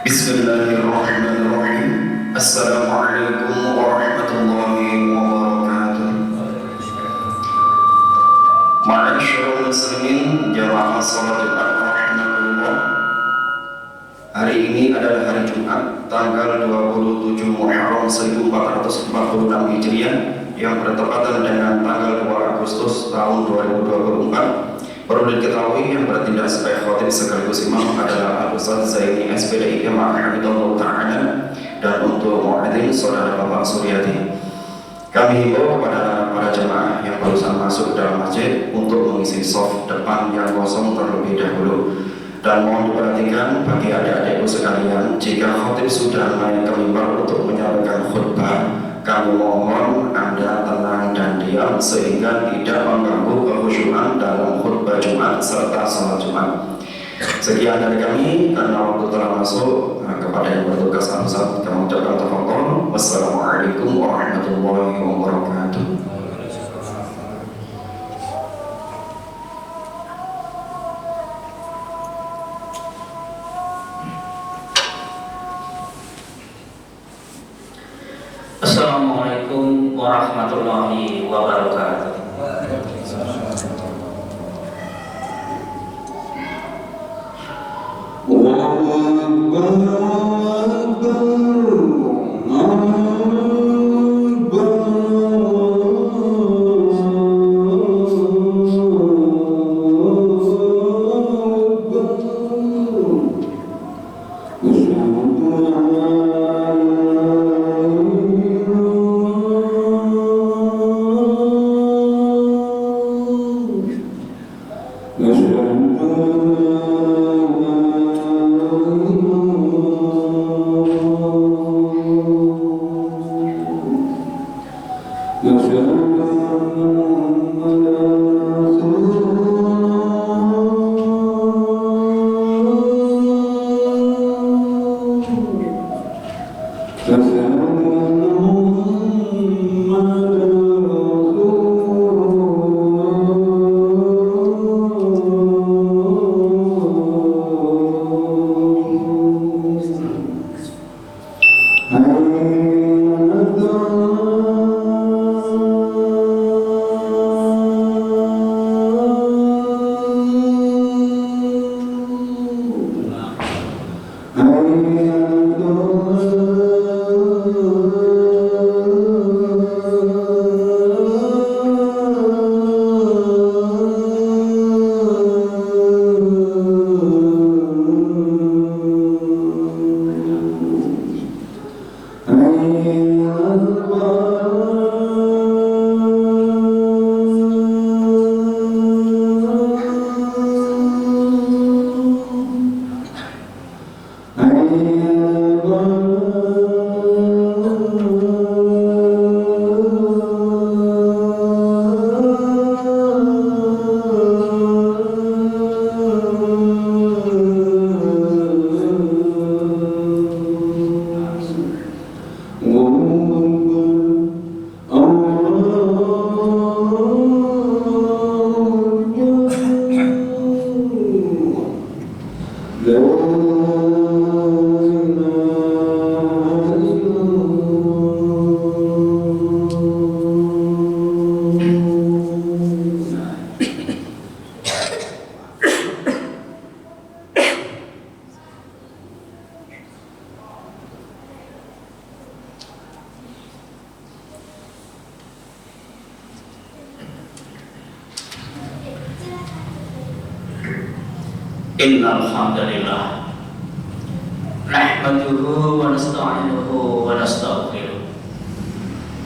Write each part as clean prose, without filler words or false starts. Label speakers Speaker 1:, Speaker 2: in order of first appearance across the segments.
Speaker 1: Bismillahirrahmanirrahim. Assalamualaikum warahmatullahi wabarakatuh. Ma'asyiral muslimin jamaah salat Jumat rahimakumullah. Hari ini adalah hari Jumat tanggal 27 Muharram 1446 Hijriah yang bertepatan dengan tanggal 2 Agustus tahun 2024. Perlu diketahui yang bertindak sebagai khotib sekaligus imam adalah Al-Ustaz Zaini SPDI Ma'ahidullah Ta'ala, dan untuk muadzin saudara Bapak Suryadi. Kami himbau kepada para jemaah yang barusan masuk dalam masjid untuk mengisi shaf depan yang kosong terlebih dahulu. Dan mohon diperhatikan bagi adik-adikku sekalian, jika khotib sudah naik ke mimbar untuk menyampaikan khutbah, kami mohon Anda tenang dan diam sehingga tidak mengganggu kekhusyuan dalam khutbah Jumat serta salat Jumat. Sekian dari kami, karena waktu telah masuk. Kepada yang bertugas Ustaz, kami ucapkan tafadhol. Wassalamualaikum warahmatullahi wabarakatuh.
Speaker 2: Assalamualaikum warahmatullahi wabarakatuh. Innal hamdalillah nahmaduhu wa nasta'inuhu wa nastaghfiruh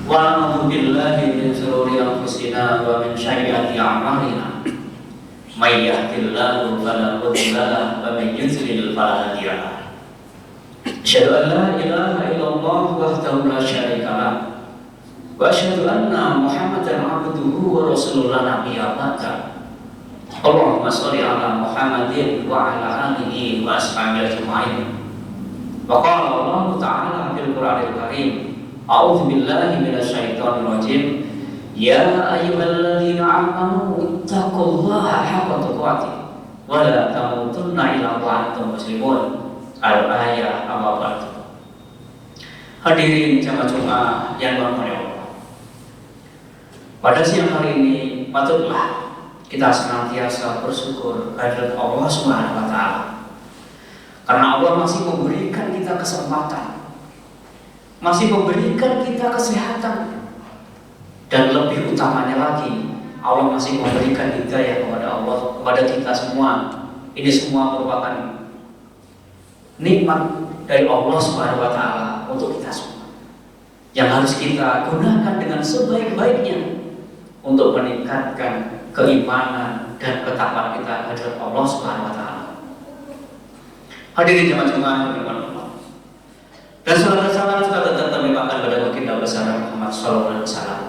Speaker 2: wa na'udzu billahi min shururi anfusina wa min sayyiati a'malina may yahdihillahu fala mudilla lahu wa may yudlil fala hadiya lahu. Asyhadu an la ilaha illallah wahdahu la syarika lahu wa asyhadu anna Muhammadan 'abduhu wa rasuluhu la nabiyya ba'da. Allahumma sholli ala Muhammadin wa ala alihi wa ashabihi ajma'in. Wa qala Allah ta'ala fil Qur'anil Karim, a'udzu billahi minasyaitonir rajim. Ya ayyuhalladzina amanu ittaqullaha haqqa tuqatih wa la tamutunna illa wa antum muslimun. Al-ayah awal. Hadirin jamaah Jumat yang dirahmati Allah. Pada siang hari ini patutlah kita senantiasa bersyukur kehadirat Allah Subhanahu wa taala. Karena Allah masih memberikan kita kesempatan, masih memberikan kita kesehatan, dan lebih utamanya lagi Allah masih memberikan hidayah kepada kita semua. Ini semua merupakan nikmat dari Allah Subhanahu wa taala untuk kita semua, yang harus kita gunakan dengan sebaik-baiknya untuk meningkatkan keimanan dan ketakwaan kita kepada Allah Subhanahu wa taala. Hadirin jemaah-jemaah yang Allah. Dan salam juga tetap terlimpahkan pada baginda besar Muhammad sallallahu alaihi wasallam.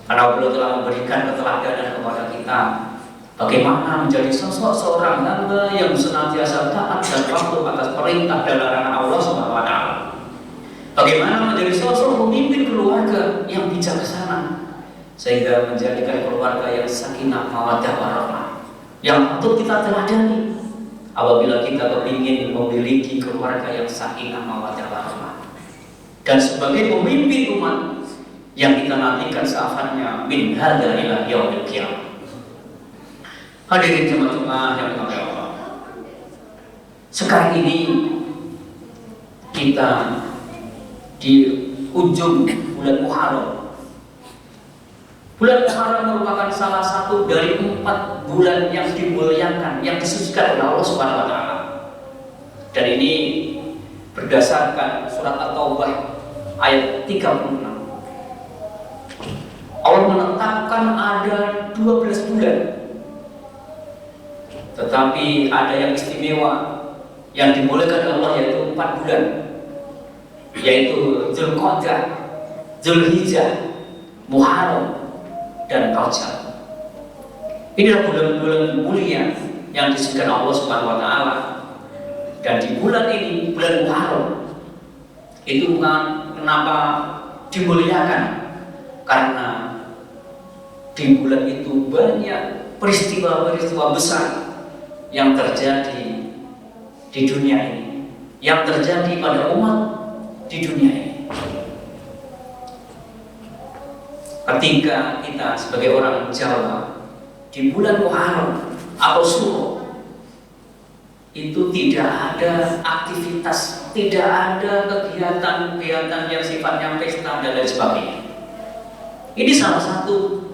Speaker 2: Karena beliau telah memberikan keteladanan kepada kita bagaimana menjadi sosok seorang hamba yang senantiasa taat dan patuh atas perintah dan larangan Allah Subhanahu wa taala. Bagaimana menjadi sosok pemimpin keluarga yang bijaksana sehingga menjadikan keluarga yang sakinah mawaddah warahmah, yang patut kita teladani apabila kita ingin memiliki keluarga yang sakinah mawaddah warahmah. Dan sebagai pemimpin umat yang kita nantikan syafaatnya min hadza ila yaumil qiyamah. Hadirin jemaah yang dirahmati Allah. Sekarang ini kita di ujung bulan Muharram. Bulan Muharram merupakan salah satu dari 4 bulan yang dimuliakan, yang disucikan oleh Allah Subhanahu wa taala. Dan ini berdasarkan surat At-Taubah ayat 36. Allah menetapkan ada 12 bulan. Tetapi ada yang istimewa yang dimulakan Allah, yaitu 4 bulan, yaitu Dzulqa'dah, Dzulhijjah, Muharram, dan Rajab. Inilah bulan-bulan mulia yang disucikan Allah Subhanahu wa taala. Dan di bulan ini, bulan Muharram, itu kenapa dimuliakan? Karena di bulan itu banyak peristiwa-peristiwa besar yang terjadi di dunia ini, yang terjadi pada umat di dunia ini. Ketika kita sebagai orang Jawa di bulan Muharram atau Suro, itu tidak ada aktivitas, tidak ada kegiatan-kegiatan yang sifatnya pesta dan lain sebagainya. Ini salah satu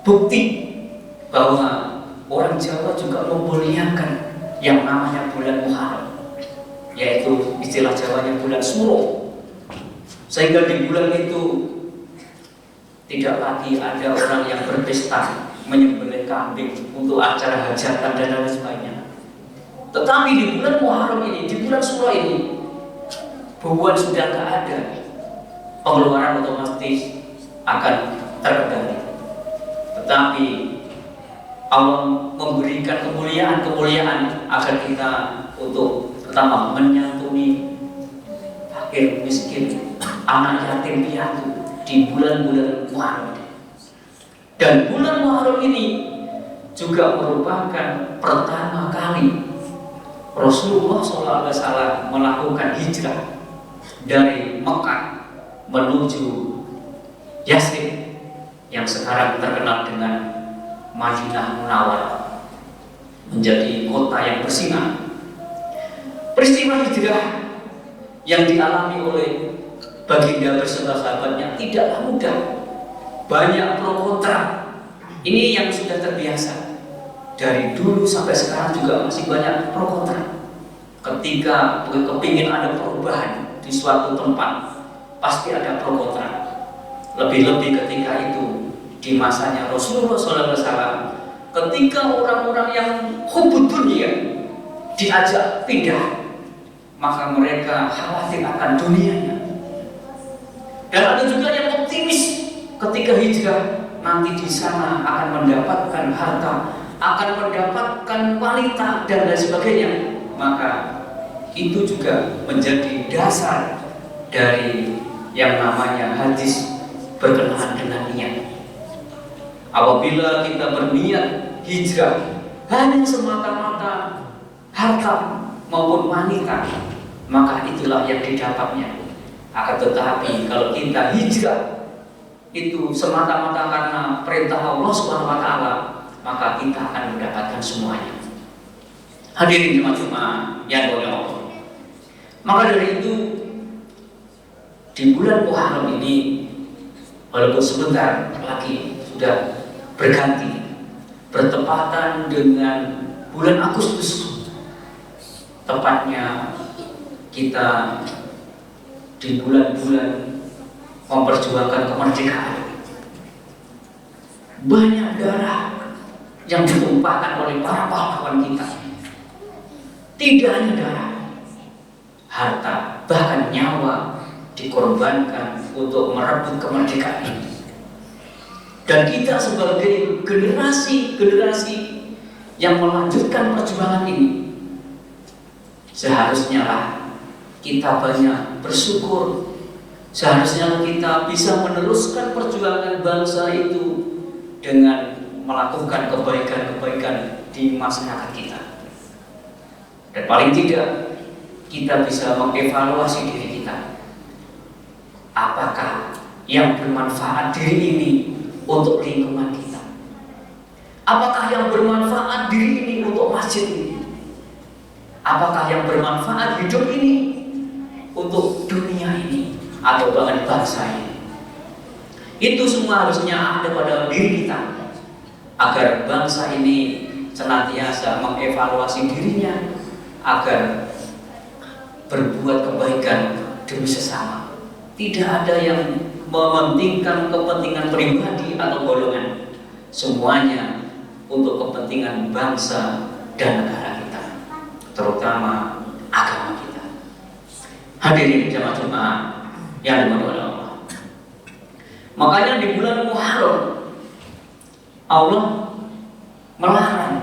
Speaker 2: bukti bahwa orang Jawa juga memuliakan yang namanya bulan Muharram, yaitu istilah Jawanya bulan Suro. Sehingga di bulan itu tidak lagi ada orang yang berpesta menyembelih kambing untuk acara hajatan dan lain sebagainya. Tetapi di bulan Muharram ini, di bulan Suro ini, bubuan sudah tidak ada, pengeluaran otomatis akan terkendali. Tetapi Allah memberikan kemuliaan agar kita untuk pertama menyantuni fakir miskin, anak yatim piatu di bulan-bulan Muharram. Dan bulan Muharram ini juga merupakan pertama kali Rasulullah SAW melakukan hijrah dari Mekah menuju Yathrib yang sekarang terkenal dengan Madinah Munawwarah, menjadi kota yang bersinar. Peristiwa hijrah yang dialami oleh baginda beserta sahabatnya tidaklah mudah, banyak pro kontra. Ini yang sudah terbiasa dari dulu sampai sekarang, juga masih banyak pro kontra. Ketika kepingin ada perubahan di suatu tempat, pasti ada pro kontra. Lebih-lebih ketika itu di masanya Rasulullah SAW, ketika orang-orang yang hubud dunia diajak pindah, maka mereka khawatir akan dunianya. Dan ada juga yang optimis ketika hijrah, nanti di sana akan mendapatkan harta, akan mendapatkan wanita dan lain sebagainya. Maka itu juga menjadi dasar dari yang namanya hadis berkenaan dengan niat. Apabila kita berniat hijrah hanya semata-mata harta maupun wanita, maka itulah yang didapatnya. Akan tetapi kalau kita hijrah itu semata-mata karena perintah Allah Subhanahu wa taala, maka kita akan mendapatkan semuanya. Hadirin jemaah yang oleh Allah. Maka dari itu di bulan Muharram ini, walaupun sebentar lagi sudah berganti, bertepatan dengan bulan Agustus, tepatnya kita di bulan-bulan memperjuangkan kemerdekaan. Banyak darah yang ditumpahkan oleh para pahlawan kita. Tidak hanya darah, harta, bahkan nyawa dikorbankan untuk merebut kemerdekaan ini. Dan kita sebagai generasi yang melanjutkan perjuangan ini, seharusnya lah kita banyak bersyukur. Seharusnya kita bisa meneruskan perjuangan bangsa itu dengan melakukan kebaikan-kebaikan di masyarakat kita. Dan paling tidak kita bisa mengevaluasi diri kita. Apakah yang bermanfaat diri ini untuk lingkungan kita? Apakah yang bermanfaat diri ini untuk masjid ini? Apakah yang bermanfaat hidup ini untuk dunia ini atau bahkan bangsa ini? Itu semua harusnya ada pada diri kita, agar bangsa ini senantiasa mengevaluasi dirinya, agar berbuat kebaikan demi sesama. Tidak ada yang mementingkan kepentingan pribadi atau golongan. Semuanya untuk kepentingan bangsa dan negara kita, terutama agama kita. Hadirin jemaah yang dimuliakan Allah. Makanya di bulan Muharram Allah melarang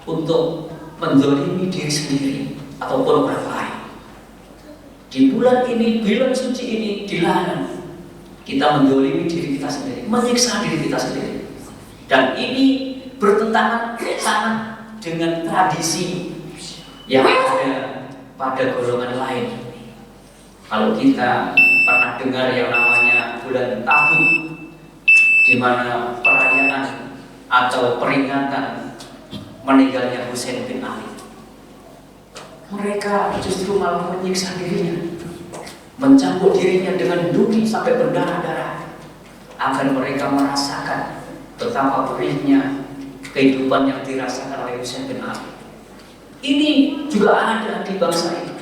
Speaker 2: untuk menzalimi diri sendiri ataupun orang lain. Di bulan ini, bulan suci ini dilarang kita menzalimi diri kita sendiri, menyiksa diri kita sendiri. Dan ini bertentangan sangat dengan tradisi yang ada pada golongan lain. Kalau kita pernah dengar yang namanya bulan Tabut, di mana perayaan atau peringatan meninggalnya Husain bin Ali, mereka justru malah menyiksa dirinya, mencampur dirinya dengan duri sampai berdarah-darah, agar mereka merasakan betapa perihnya kehidupan yang dirasakan oleh Husain bin Ali. Ini juga ada di bangsa ini,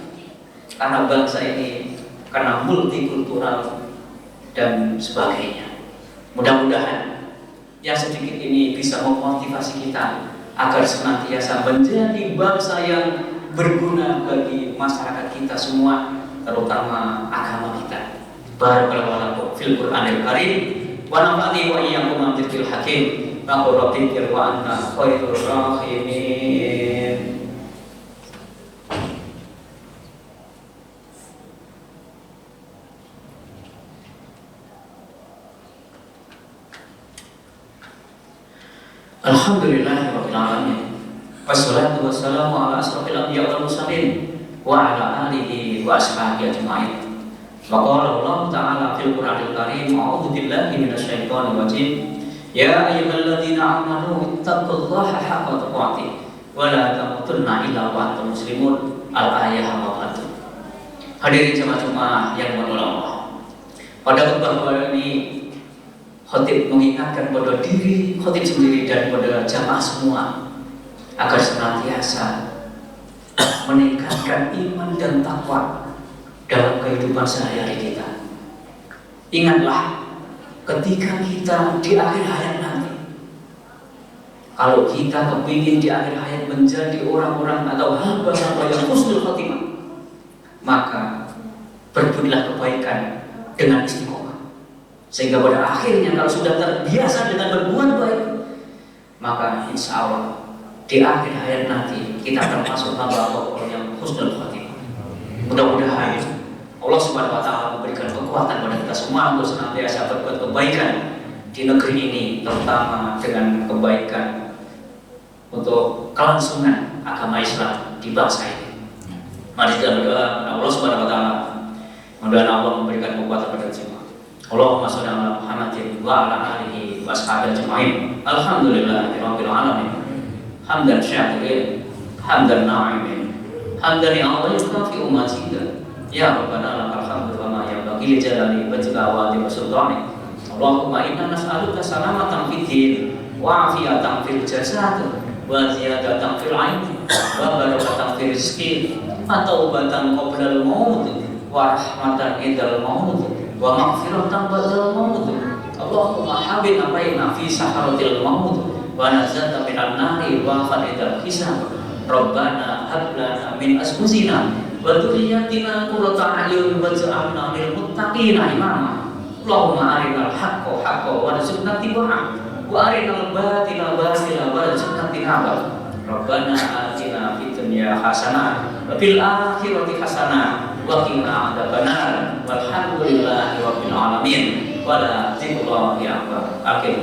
Speaker 2: karena bangsa ini karena multikultural dan sebagainya. Mudah-mudahan yang sedikit ini bisa memotivasi kita agar senantiasa menjadi bangsa yang berguna bagi masyarakat kita semua, terutama agama kita. Barakallahu fil Qur'anil Karim wa nafa'ani wa iyyakum bidzikil hakim wa qul rabbi wa anta khairur rahimin. Alhamdulillahirabbil alamin. Wassalatu wassalamu ala asrofil anbiya wal mursalin wa ala alihi wa ashabihi ajma'in. Wa qala Allah ta'ala fil Qur'anil Karim, a'udzu billahi minasyaitonir rajim. Ya ayyuhalladzina amanu ittaqullaha haqqa tuqatih wa la tamutunna illa wa antum muslimun. Al-ayah wa qad. Hadirin jemaah yang dimuliakan Allah. Pada khutbah ini khotib mengingatkan pada diri khotib sendiri dan pada jamaah semua agar senantiasa meningkatkan iman dan takwa dalam kehidupan sehari-hari kita. Ingatlah ketika kita di akhir hayat nanti, kalau kita kepingin di akhir hayat menjadi orang-orang atau hamba-hamba yang husnul khotimah, maka berbuatlah kebaikan dengan istiqomah, sehingga pada akhirnya kalau sudah terbiasa dengan berbuat baik, maka insya Allah di akhir hayat nanti kita termasuk hamba-hamba yang husnul khotimah. Mudah-mudahan Allah Subhanahu wa taala memberikan kekuatan pada kita semua untuk senantiasa berbuat kebaikan di negeri ini, terutama dengan kebaikan untuk kelangsungan agama Islam di bangsa ini. Mari kita berdoa kepada Allah Subhanahu wa taala. Mudah-mudahan Allah memberikan kekuatan pada semua. Allahumma shalli ala Muhammadin wa ala alihi wa ashabihi ajma'in. Alhamdulillahirabbil alamin. Hamdan syakirin, hamdan na'imin. Hamdan ya Allah yukafi ummatihi. Ya Rabbana lakal hamdu wa ma yanbaghi li jalali wajhika wa li sultanik. Allahumma inna nas'aluka salamatan fid din wa afiyatan fil jasad wa ziyadatan fil 'ilmi wa barakatan fil rizqi wa taubatan qabla al-maut wa rahmatan indal maut wa maghfiratan ba'dal maut. Allahumma habibna baina fi saharatil maut wa nazata minan nari wa fadidal hisab. Rabbana hab lana min azwajina wa dhurriyyatina qurrata a'yun waj'alna lil muttaqina imama. Allahumma arinal haqqo haqqo warzuqna ittiba'ah wa arinal batila batila warzuqna ijtinabah. Rabbana atina fid dunya hasanah wa fil akhirati hasanah wa qina adzabannar. Walhamdulillahi rabbil alamin. Wa la dzikrullahi akbar. Akhirul